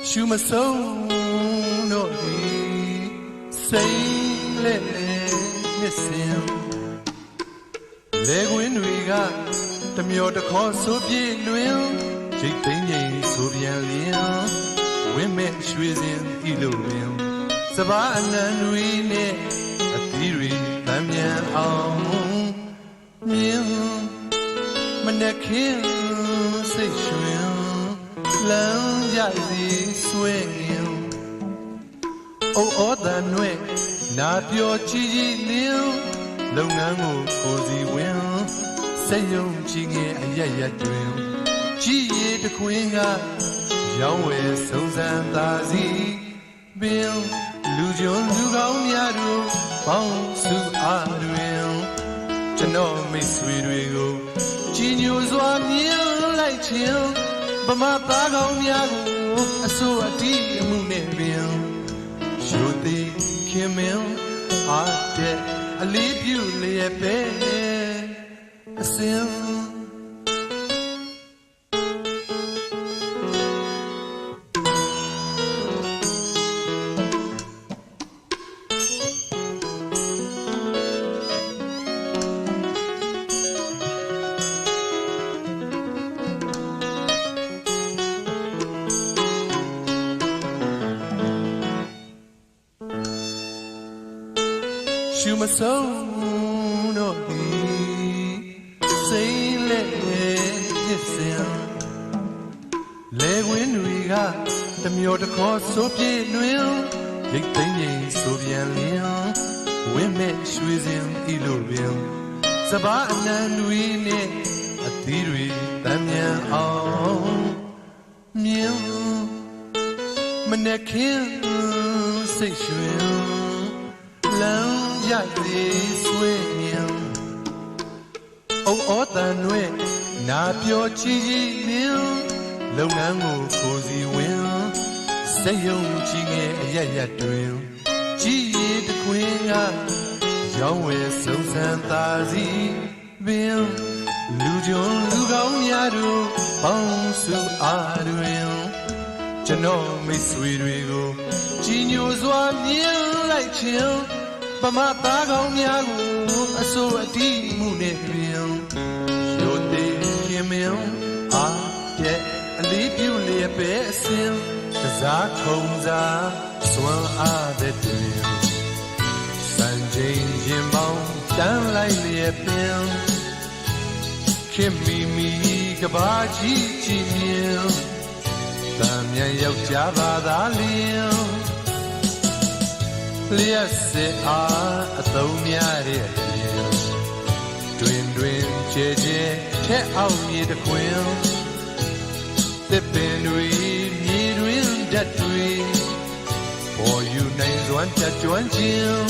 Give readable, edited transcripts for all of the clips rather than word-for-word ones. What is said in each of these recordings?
ရှူမဆုံးတော့ဒီစိတ်လက်နှစ်စင်လေကွင်းတွေကတမျောတခေါ်ဆိုပြေလွင်ရိတ်သိမ်းငိမ်ဆိုပြန်လျင်ဝင်းမဲ့ရွှေစင်ဤလိုပင်စပါးအနံတွေနဲ့အသီးတွေတမ်းမြန်အောင်မြင်မနဲ့ခင်းစိတ်ရွှင်လမ်းရစီဆွဲရင်အိုးဩတန်နှဲ့နာပြောကြည်ကြည်လင်းလုပ်ငန်းကိုစီဝင်စက်ယုံကြည်ငယ်အရရက်တွင်ကြည်ရတခွင်းကရောင်းဝယ်စုံစမ်းသာစီပင်လူကျွန်းလူကောင်းများတို့ပေါင်းစုအားတွင်ကျွန်တော်မိတ်ဆွေတွေကိုကြည်ညိုစွာမြင်လိုက်ခြင်းဗမာသားကောင်းများကိုအစိုးအတီးအမှုနဲ့ပင်ရိုသေခင်မင်းအားတဲ့အလေးပြုလျက်ပဲအစင်ရှူမဆုံးတော့ဒီစိတ်လက်နှစ်စင်လေကွင်းတွေကတမျောတခေါ်ဆိုပြေလွင်ရိတ်သိမ်းငိမ်ဆိုပြန်လျင်ဝင်းမဲ့ရွှေစင်ဤလိုပင်စပါးအနံတွေနဲ့အသီးတွေတမ်းမြန်အောင်မြင်မနဲ့ခင်းစိတ်ရွှင်လမ်းရသည်ဆွေးမြင်အိုးဩတန်နှဲ့နာပြောကြည်ကြည်လင်းလုပ်ငန်းကိုစီဝင်စက်ယုံကြည်ငယ်အရရက်တွင်ကြည်ရတခွင်းကရောင်းဝယ်စုံစမ်းသာစီပင်လူကျွန်းလူကောင်းများတို့ပေါင်းစုအားတွင်ကျွန်တော်မိတ်ဆွေတွေကိုကြည်ညိုစွာမြင်လိုက်ခြင်းဗမာသားကောင်းများကိုအစိုးအတီးမှုနဲ့ပြင်ရိုသေခင်မင်းအားတဲ့အလေးပြုလျက်ပဲအစင်ကစားထုံစားစွမ်းအားတဲ့တွင်စံချိန်ရင်ပေါင်းတန်းလိုက်လျက်ပင်ခင်မီမီကဘာကြီးကြည်မြင်တမ်းမြန်ယောက်ျားပါသာလျင်လျက်စစ်အားအသုံးများတဲ့ပြင်တွင်တွင်ကျဲကျဲထက်အောင်မြေတခွင်သစ်ပင်တွေမြေတွင်ဓာတ်တွေပေါ်ယူနိုင်စွမ်းတက်ကြွခြင်း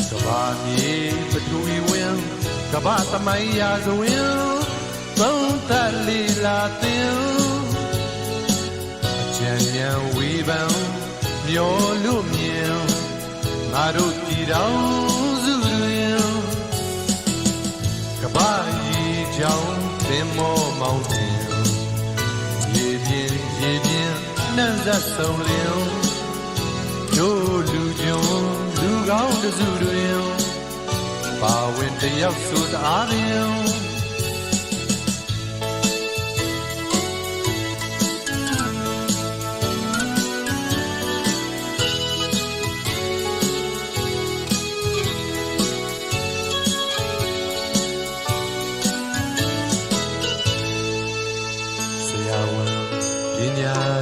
ကဘာမြေပထဝီဝင်ကဘာသမိုင်းရာဇဝင်သုံးသပ်လီလာတင်အကြံဉာဏ်ဝေဖန်မျောလို့မြင်ငါတို့ပြည်တော်စုတွင်ကပ္ပကြီးကြောင့်သင်မောမောင်းတင်ရေပြင်းနှံ့ဆက်ဆုံးလျင်တို့လူကျွန်လူကောင်းတစုတွင်ပါဝင်တယောက်ဆိုသားလျင်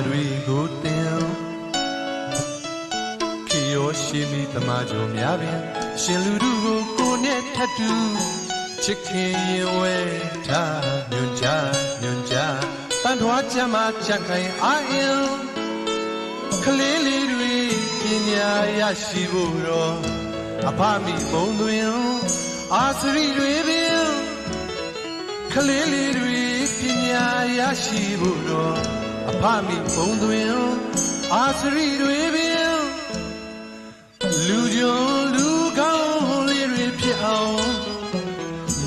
တွေကိုတင်ခေယောရှိမိသမားကြောင့်များပင်ရှင်လူတို့ကိုနဲ့ထပ်တူချစ်ခင်ရင်ဝဲထားညွန်ကြတန်ထွားချမ်းမချက်ခိုင်အာရင်ကလေးလေးတွေပညာရရှိဖို့တော့အဖမိဘုံတွင်အာစရိတွေပင်ကလေးလေးတွေပညာရရှိဖို့တော့အဖမိဘုံတွင်အာစရိတွေပင်လူကျွန်လူကောင်းလေးတွေဖြစ်အောင်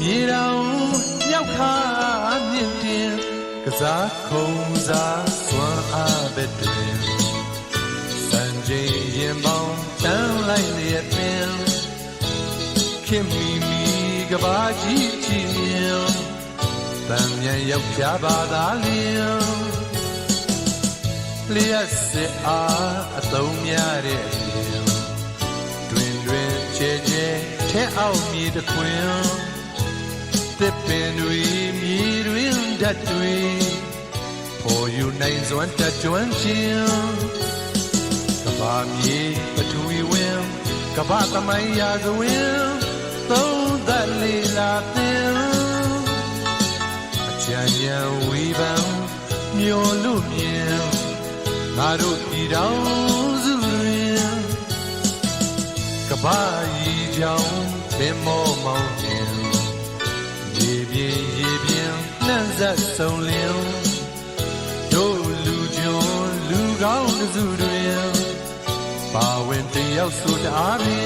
မြေတော်ရောက်ခါမြင့်တင်က ကစားခုံစားစွမ်းအားပဲတွင်စံချိန်ရင်ပေါင်းတန်းလိုက်လျက်ပင်ခင်မီမီကဘာကြီးချီမြင်တန်မြန်ရောက်ပြပါသားလျင်လျက်စစ်အားအသုံးများတဲ့တွင်တွင်ချဲချဲထဲအောင်မြေတခွင်သစ်ပင်တွေမြေတွင်ဓာတ်တွေပေါ်ယူနိုင်စွမ်းတကြွခြင်းကဘာမြေပထဝီဝင်ကဘာသမိုင်းရာဇဝင်သုံးသက်လေးလာတင်အချမ်းရံဝီပန်းမျောလို့မြင်ငါတို့ပြည်တော်စုတွင်ကဘာရီကြောင်ပင်မောမောင်တင်ရေပြင်းနှံ့ဆက်ဆုံးလင်းတို့လူကျွန်းလူကောင်းစုတွင်ပါဝင်တယောက်ဆိုတအားဖြင့်